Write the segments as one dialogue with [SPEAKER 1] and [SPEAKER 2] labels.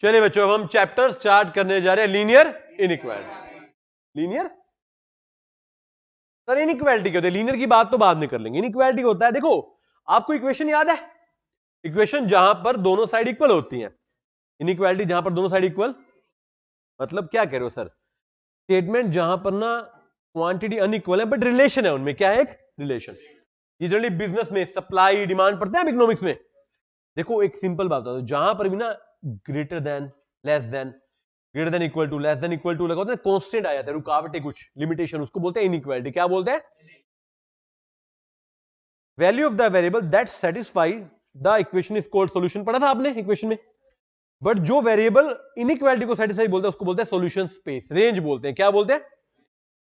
[SPEAKER 1] चलिए बच्चों, अब हम चैप्टर स्टार्ट करने जा रहे हैं linear inequality. Linear sir inequality क्या होती है? लीनियर की बात तो बाद में कर लेंगे। इनइक्वालिटी होता है, देखो आपको इक्वेशन याद है, इक्वेशन जहां पर दोनों साइड इक्वल होती हैं। इनइक्वालिटी जहां पर दोनों साइड इक्वल, मतलब क्या कह रहे हो सर? स्टेटमेंट जहां पर ना क्वांटिटी अनइक्वल है बट रिलेशन है उनमें। क्या है? एक रिलेशन। ये जनरली बिजनेस में सप्लाई डिमांड पढ़ते हैं इकोनॉमिक्स में। देखो एक सिंपल बात है, जहां पर भी ना greater than, less than, greater than equal to, less than equal to लगा होता है, कांस्टेंट आ जाता है, रुकावटें, कुछ लिमिटेशन, उसको बोलते हैं इनइक्वालिटी। क्या बोलते हैं? Value of the variable that satisfy the equation is called solution. पढ़ा था आपने इक्वेशन में। बट जो वेरिएबल इनइक्वालिटी को सेटिस्फाई बोलते हैं उसको बोलते हैं सॉल्यूशन स्पेस, रेंज बोलते हैं। क्या बोलते हैं?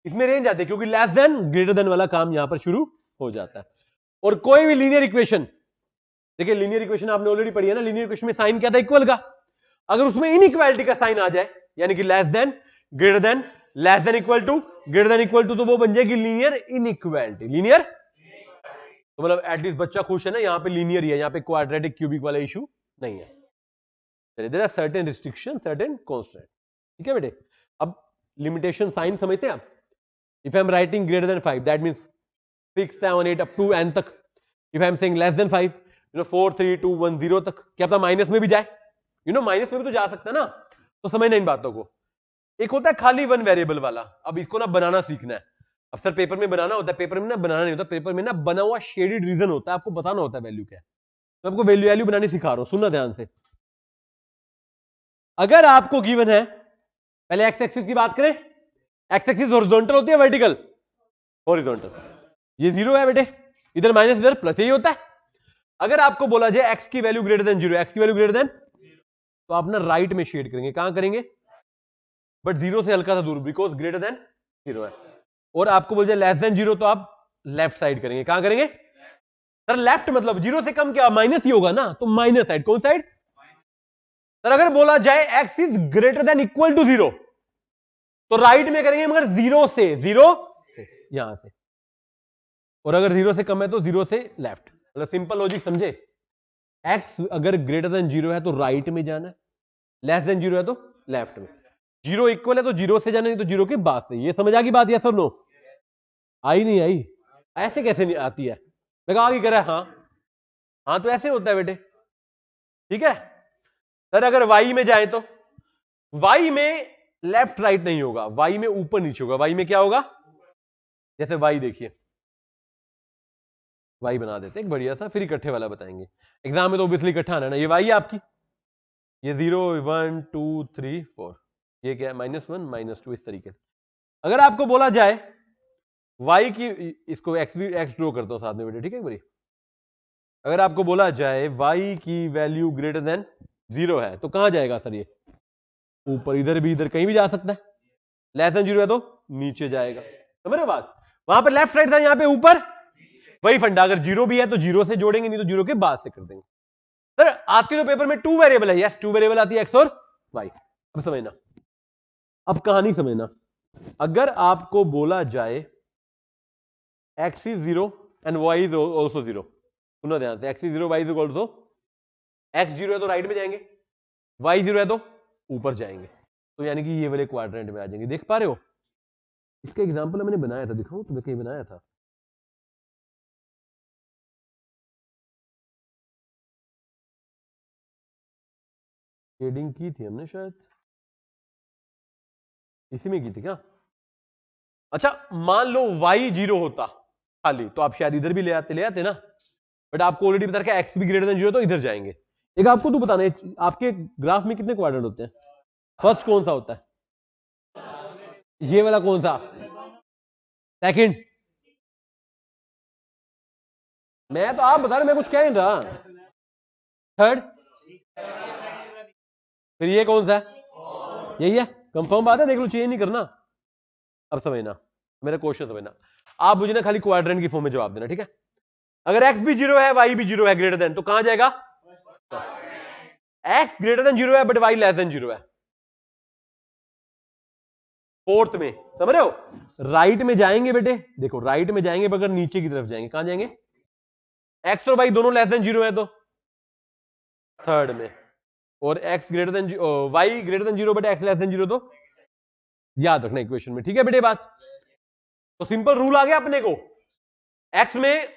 [SPEAKER 1] इसमें रेंज आती है क्योंकि लेस देन ग्रेटर देन वाला काम यहां पर शुरू हो जाता है। और कोई भी लीनियर इक्वेशन, देखिए लीनियर इक्वेशन आपने ऑलरेडी पढ़ी है ना, लीनियर इक्वेशन में साइन क्या था? इक्वल का। अगर उसमें इनइक्वालिटी का साइन आ जाए, यानी कि less than, greater than, less than equal to, greater than equal to, तो वो बन जाएगी लीनियर इनइक्वालिटी। लीनियर तो मतलब एटलीस्ट बच्चा खुश है ना, यहां पे लीनियर ही है, यहां पे क्वाड्रेटिक क्यूबिक वाला इशू नहीं है। There are certain restriction, certain constant. ठीक है बेटे। अब लिमिटेशन साइन समझते हैं आप? If I am writing greater than 5 that means 6 7 8 up to n तक। If I am saying less than 5 4 3 2 1 0 तक। क्या पता माइनस में भी जाए, माइनस में भी तो जा सकता है ना। तो समझना इन बातों को। एक होता है खाली वन वेरिएबल वाला, अब इसको ना बनाना सीखना है। अब सर पेपर में बनाना होता है, पेपर में ना बनाना नहीं होता, पेपर में ना बना हुआ शेडेड रीजन होता है, आपको बताना होता है वैल्यू क्या है। तो आपको वैल्यू बनानी सिखा रहा हूं, सुनना ध्यान से। अगर आपको गिवन है, पहले एक्स एक्सिस की बात करें, एक्स एक्सिस हॉरिजॉन्टल होती है वर्टिकल? हॉरिजॉन्टल। ये 0 है बेटे, इधर माइनस इधर प्लस, यही होता है। अगर आपको बोला जाए एक्स की वैल्यू ग्रेटर देन 0, एक्स की वैल्यू ग्रेटर देन, तो आप ना राइट में शेड करेंगे। कहां करेंगे? बट 0 से हल्का सा दूर, बिकॉज ग्रेटर देन 0 है। और आपको बोल जाए लेस देन 0, तो आप लेफ्ट साइड करेंगे। कहां करेंगे? सर लेफ्ट मतलब 0 से कम क्या? माइनस ही होगा ना, तो माइनस साइड। कौन साइड? सर अगर बोला जाए X is greater than equal to 0, तो राइट में करेंगे, मगर 0 से यहां से। और अगर 0 से कम है तो 0 से लेफ्ट। मतलब सिंपल लॉजिक समझे। एक्स अगर ग्रेटर देन 0 है तो राइट में जाना है, लेस देन 0 है तो लेफ्ट में। 0 इक्वल है तो 0 से जाना, नहीं तो 0 के बाद से। ये समझ आ गई बात? या सर नो? आई नहीं आई? ऐसे कैसे नहीं आती है? मैं कहा आगे करा। हाँ तो ऐसे होता है बेटे। ठीक है सर। अगर वाई में जाए तो वाई में लेफ्ट राइट नहीं होगा, वाई में ऊपर नीचे होगा। वाई में क्या होगा? जैसे वाई देखिए, वाई बना देते एक बढ़िया सा, फिर इकट्ठे वाला बताएंगे। एग्जाम में तो ऑब्वियसली इकट्ठा आना है ना। ये वाई है आपकी, ये 0 1 2 3 4, ये क्या है? -1 -2, इस तरीके से। अगर आपको बोला जाए y की, इसको x भी x ड्रॉ करता हूं साथ में बेटे, ठीक है बड़ी। अगर आपको बोला जाए y की वैल्यू ग्रेटर देन 0 है तो कहां जाएगा सर? ये ऊपर, इधर भी, इधर कहीं भी जा सकता है। लेस देन 0 है तो नीचे जाएगा। समझ रहे हो बात? वहां पर लेफ्ट साइड था, यहां पे ऊपर। वही फंडा, अगर 0 भी है तो 0 से जोड़ेंगे, नहीं तो 0 के बाद से कर देंगे। सर आती तो पेपर में 2 वेरिएबल है, यस 2 वेरिएबल आती है, x और y। अब समझना, अब कहानी समझना। अगर आपको बोला जाए x is 0 and y is also 0, सुनो ध्यान से, x is 0 y is also, x 0 है तो राइट में जाएंगे, y 0 है तो ऊपर जाएंगे, तो यानी कि ये वाले क्वाड्रेंट में आ जाएंगे। देख पा रहे हो? इसका एग्जांपल मैंने बनाया था, दिखाऊं तुम्हें? कहीं बनाया था? शेडिंग की थी हमने शायद, इसी में की थी क्या? अच्छा मान लो y 0 होता खाली, तो आप शायद इधर भी ले आते ना। बट आपको ऑलरेडी बता रखा है x भी ग्रेटर देन 0, तो इधर जाएंगे। एक आपको तो बताना है, आपके ग्राफ में कितने क्वाड्रेंट होते हैं? फर्स्ट कौन सा होता है? ये वाला कौन सा? सेकंड? मैं तो आप बता रहे, मैं कुछ कह नहीं रहा। थर्ड? फिर ये कौन सा है? यही है। कंफर्म बात है, देख लो, चेंज नहीं करना। अब समझना मेरा क्वेश्चन, समझना। आप मुझे ना खाली क्वाड्रेंट की फॉर्म में जवाब देना, ठीक है? अगर x भी 0 है, y भी 0 है, ग्रेटर देन, तो कहां जाएगा? x ग्रेटर देन 0 है बट y लेस देन 0 है, फोर्थ में। समझ रहे हो? राइट में जाएंगे बेटे, देखो राइट में जाएंगे मगर नीचे की तरफ जाएंगे। कहां जाएंगे? x और y दोनों लेस देन 0 है तो थर्ड में। और x greater than y greater than 0 बटे x लेस देन 0, तो याद रखना इक्वेशन में, ठीक है बेटे बात। तो सिंपल रूल आ गया अपने को, x में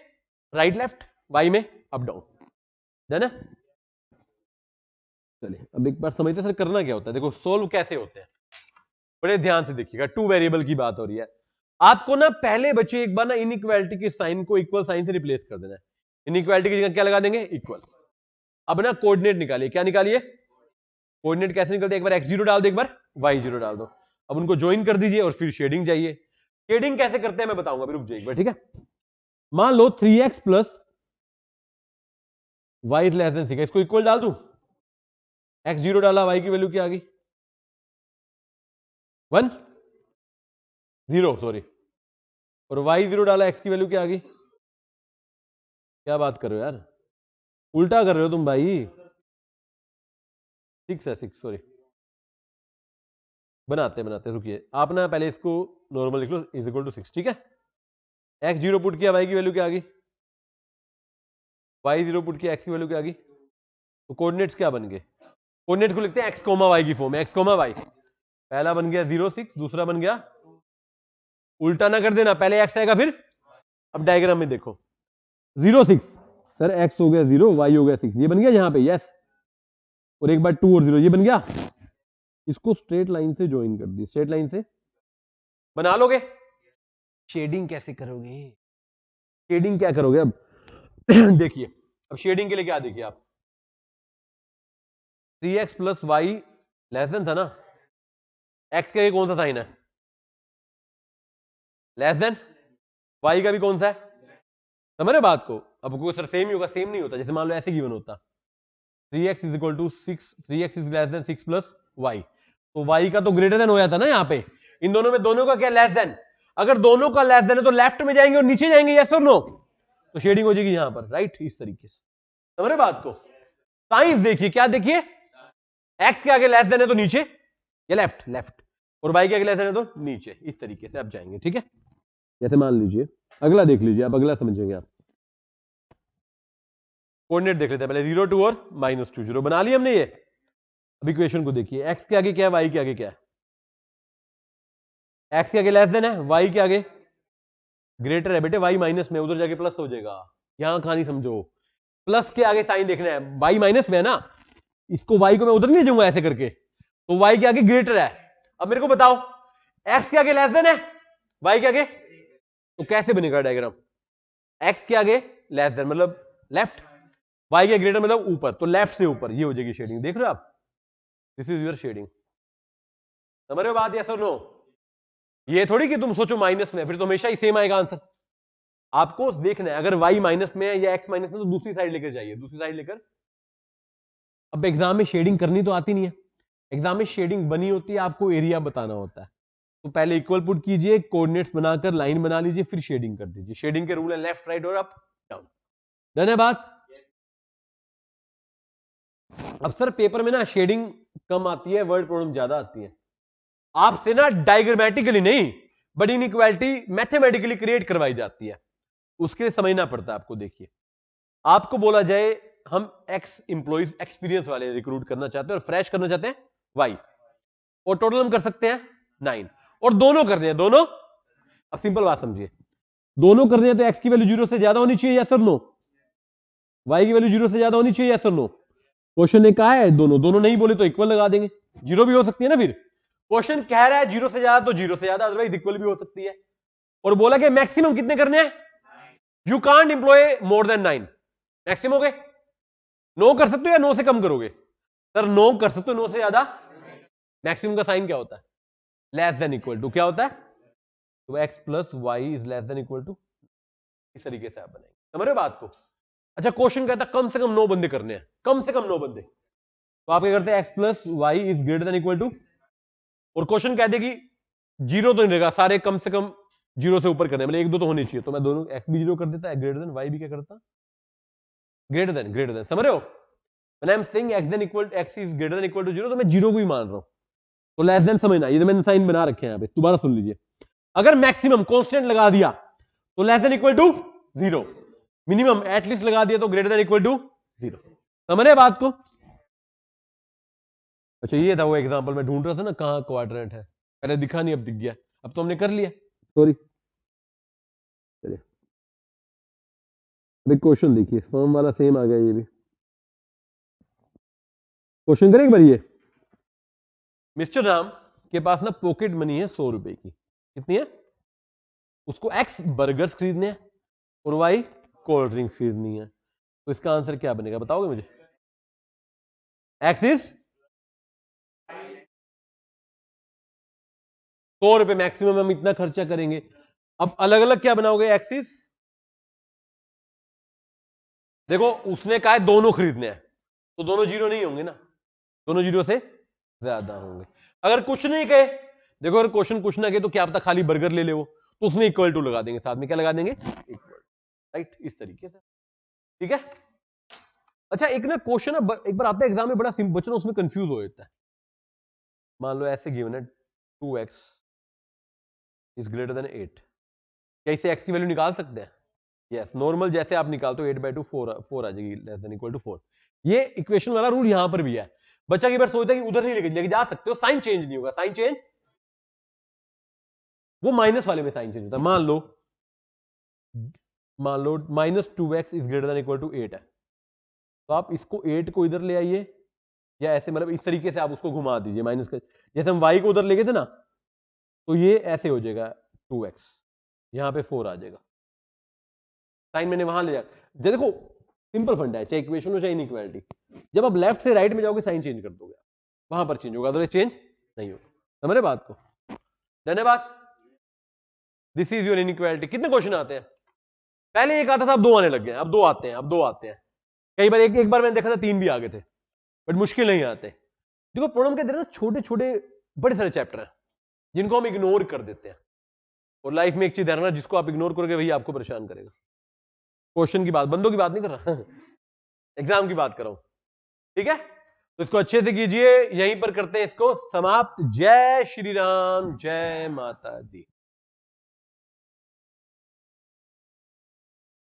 [SPEAKER 1] राइट लेफ्ट, y में अप डाउन, है ना। चलिए अब एक बार समझते सर करना क्या होता है। देखो सोल्व कैसे होते हैं, बड़े ध्यान से देखिएगा। टू वेरिएबल की बात हो रही है, आपको ना पहले बच्चे एक बार ना इनइक्वालिटी के साइन को इक्वल साइन से रिप्लेस कर देना है। इनइक्वालिटी की जगह क्या लगा देंगे, इक्वल। अब ना कोऑर्डिनेट निकालिए, क्या निकालिए, कोऑर्डिनेट कैसे निकलते हैं, एक बार x0 डाल दो, एक बार y0 डाल दो। अब उनको ज्वाइन कर दीजिए और फिर शेडिंग जाइए। शेडिंग कैसे करते हैं मैं बताऊंगा, रुक जाइए एक बार, ठीक है। मान लो 3x plus y is less than 6, इसको इक्वल डाल दूं, x0 डाला, y की वैल्यू क्या आ गई, 1 0 सॉरी, और y0 डाला, x की वैल्यू क्या आ गई। क्या बात कर रहे हो यार, उल्टा कर रहे हो तुम भाई, 6 है, 6 सॉरी, बनाते रुकिए आप ना, पहले इसको नॉर्मल लिख लो, इज इक्वल टू 6, ठीक है। x0 पुट किया, y की वैल्यू क्या आ गई, y0 पुट किया, x की वैल्यू क्या आ गई। तो कोऑर्डिनेट्स क्या बन गए, कोऑर्डिनेट को लिखते हैं x, y की फॉर्म में, x, y। पहला बन गया 0 6, दूसरा बन गया, उल्टा ना कर देना, पहले x आएगा फिर। अब डायग्राम में देखो, 0 6 सर, x हो गया 0, y हो गया 6, ये बन गया यहां पे, यस। और एक बार 2 और 0 ये बन गया। इसको स्ट्रेट लाइन से ज्वाइन कर दी, स्ट्रेट लाइन से बना लोगे। शेडिंग कैसे करोगे, शेडिंग क्या करोगे अब देखिए, अब शेडिंग के लिए क्या, देखिए आप 3x plus Y less than था ना, x के कौन सा साइन है, लेस देन, y का भी कौन सा है, समझ रहे बात को। अब कोई सर सेम ही होगा, सेम नहीं होता, जैसे मान लो ऐसे गिवन होता 3x is equal to 6, 3x is less than 6 plus y, तो y का तो ग्रेटर देन हो जाता ना यहाँ पे। इन दोनों में दोनों का क्या, लेस देन। अगर दोनों का लेस देन है तो लेफ्ट में जाएंगे और नीचे जाएंगे, यस और नो, तो शेडिंग हो जाएगी यहां पर, राइट, इस तरीके से, समझ रहे बात को। साइंस देखिए, क्या देखिए, x के आगे लेस देन है तो नीचे, या लेफ्ट लेफ्ट, और y के आगे लेस देन है तो नीचे, इस तरीके से आप जाएंगे, ठीक है। जैसे मान लीजिए, अगला देख लीजिए आप, अगला समझेंगे आप। कोऑर्डिनेट देख लेते हैं पहले, 0 2 और -2 0 बना लिया हमने ये। अब इक्वेशन को देखिए, x के आगे क्या है, y के आगे क्या है, x के आगे लेस देन है, y के आगे ग्रेटर है बेटे, y माइनस में, उधर जाके प्लस हो जाएगा, यहां कहानी समझो, प्लस के आगे साइन देखना है, y माइनस में है ना, इसको y को मैं उधर नहीं जाऊंगा ऐसे करके, तो y के आगे ग्रेटर है। अब मेरे को बताओ, x के आगे लेस देन है, y के आगे, तो कैसे बनेगा डायग्राम, x के आगे लेस देन मतलब लेफ्ट, y के ग्रेटर मतलब ऊपर, तो लेफ्ट से ऊपर, ये हो जाएगी शेडिंग, देख रहे हो आप, दिस इज योर शेडिंग, समझ रहे हो बात, यस और नो। ये थोड़ी कि तुम सोचो माइनस में, फिर तो हमेशा ही सेम आएगा आंसर। आपको देखना है, अगर y माइनस में है या x माइनस में, तो दूसरी साइड लेकर जाइए, दूसरी साइड लेकर। अब एग्जाम में शेडिंग करनी तो आती नहीं है, एग्जाम में शेडिंग बनी होती है, आपको एरिया बताना होता है। तो पहले इक्वल पुट कीजिए, कोऑर्डिनेट्स बनाकर लाइन बना लीजिए, फिर शेडिंग कर दीजिए। शेडिंग के रूल है लेफ्ट राइट और अप डाउन, डन है बात। अब सर पेपर में ना शेडिंग कम आती है, वर्ड प्रॉब्लम ज्यादा आती है। आपसे ना डायग्रामेटिकली नहीं, बट इनइक्वालिटी मैथमेटिकली क्रिएट करवाई जाती है, उसके लिए समझना पड़ता है आपको। देखिए, आपको बोला जाए हम एक्स इंप्लॉइज एक्सपीरियंस वाले रिक्रूट करना चाहते हैं और फ्रेश करना चाहते हैं वाई, और टोटल हम कर सकते हैं 9, और दोनों कर रहे हैं, दोनों। अब सिंपल बात समझिए, दोनों कर रहे हैं तो एक्स की वैल्यू 0 से ज्यादा होनी चाहिए, यस और नो, वाई की वैल्यू 0 से ज्यादा होनी चाहिए, यस और नो। क्वेश्चन ने कहा है दोनों, दोनों नहीं बोले तो इक्वल लगा देंगे, 0 भी हो सकती है ना, फिर क्वेश्चन कह रहा है 0 से ज्यादा तो 0 से ज्यादा, अदरवाइज इक्वल भी हो सकती है। और बोला कि मैक्सिमम कितने करने हैं, you can't employ more than 9, maximum हो गए। नो कर सकते हो या नो से कम करोगे, सर नो कर सकते हो, नो से ज्यादा। मैक्सिमम का साइन क्या होता है, लेस देन इक्वल टू, क्या होता है, तो x plus Y is less than equal to, इस तरीके से आप बनाएंगे, समझ रहे हो बात को। अच्छा, क्वेश्चन कहता है कम से कम 9 बंदे करने हैं, कम से कम 9 बंदे, तो आप क्या करते हैं, x plus Y is greater than equal to, और क्वेश्चन कहते कि 0 तो नहीं रहेगा, सारे कम से कम 0 से ऊपर करने, मतलब 1 2 तो होने चाहिए, तो मैं दोनों x भी 0 कर देता है, ग्रेटर देन, y भी क्या करता, ग्रेटर देन, समझ रहे हो। When I'm saying x is greater than equal to 0, तो मैं 0 को ही मान रहा हूं, तो लेस देन समझना, ये तो मैंने साइन बना रखे हैं यहाँ पे, दोबारा सुन लीजिए। अगर मैक्सिमम कांस्टेंट लगा दिया तो less than equal to 0, minimum at least लगा दिया तो ग्रेटर देन इक्वल टू 0, समझ रहे बात को। अच्छा ये था वो एग्जांपल मैं ढूंढ रहा था ना, कहाँ क्वाड्रेंट है, पहले दिखा नहीं अब दिख गया, अब तो हमने कर लिया, सॉरी। चलिए अभी क्वेश्चन देखिए, फॉर्म वाला सेम आ गया, ये भी क्वेश्चन करें एक बार। ये मिस्टर राम के पास ना पॉकेट मनी है 100 रुपए की, कितनी है, उसको एक्स बर्गर्स खरीदने हैं और वाई कोल्ड ड्रिंक खरीदनी है, तो इसका आंसर क्या बनेगा बताओगे मुझे? एक्स इज 100 रुपए मैक्सिमम हम इतना खर्चा करेंगे। अब अलग अलग क्या बनाओगे, एक्सिस, देखो उसने कहा है दोनों खरीदने हैं, तो दोनों जीरो नहीं होंगे ना, दोनों जीरो से ज्यादा होंगे। अगर कुछ नहीं कहे, देखो अगर क्वेश्चन कुछ ना कहे तो क्या पता खाली बर्गर ले ले वो, तो उसमें इक्वल टू लगा देंगे, साथ में क्या लगा देंगे, इक्वल, राइट, इस तरीके से, ठीक है। अच्छा एक ना क्वेश्चन एक बार आता है एग्जाम में, बड़ा सिंपल, बच्चों उसमें कंफ्यूज हो जाता है। मान लो ऐसे गिवन है 2x इज ग्रेटर देन 8, क्या इसे x की वैल्यू निकाल सकते हैं? यस, नॉर्मल जैसे आप निकालते हो 8/2 4 आ जाएगी, लेस देन इक्वल टू 4। ये इक्वेशन वाला रूल यहां पर भी है। बच्चा की बार सोचता है कि उधर नहीं लेके जा सकते हो, साइन चेंज नहीं होगा, साइन चेंज वो माइनस वाले में साइन चेंज होता है। मान लो -2x is greater than equal to 8 है, तो आप इसको 8 को इधर ले आइए, या ऐसे मतलब इस तरीके से आप उसको घुमा दीजिए माइनस का, जैसे हम y को उधर ले गए थे ना, तो ये ऐसे हो जाएगा 2x, यहां पे 4 आ जाएगा, साइन मैंने वहां ले जाया। देखो सिंपल फंडा है, चाहे इक्वेशन हो चाहे इनइक्वालिटी, जब आप लेफ्ट से राइट में जाओगे साइन चेंज कर दोगे, वहां पर चेंज होगा, अदरवाइज चेंज नहीं होगा। समझ रहे बात को? धन्यवाद। This is your inequality. कितने क्वेश्चन आते हैं? पहले एक आता था, अब दो आने लग गए, अब दो आते हैं, अब दो आते हैं। कई बार एक बार मैंने देखा था 3 भी आ गए थे, बट मुश्किल नहीं आते। देखो प्रॉब्लम क्या, ना छोटे छोटे बड़े सारे चैप्टर हैं जिनको हम इग्नोर कर देते हैं, और लाइफ में एक चीज है ना, जिसको आप इग्नोर करोगे वही आपको परेशान करेगा। क्वेश्चन की बात, बंदों की बात नहीं कर रहा एग्जाम की बात कर रहा हूं, ठीक है। तो इसको अच्छे से कीजिए, यहीं पर करते हैं इसको समाप्त। जय श्री राम, जय माता दी।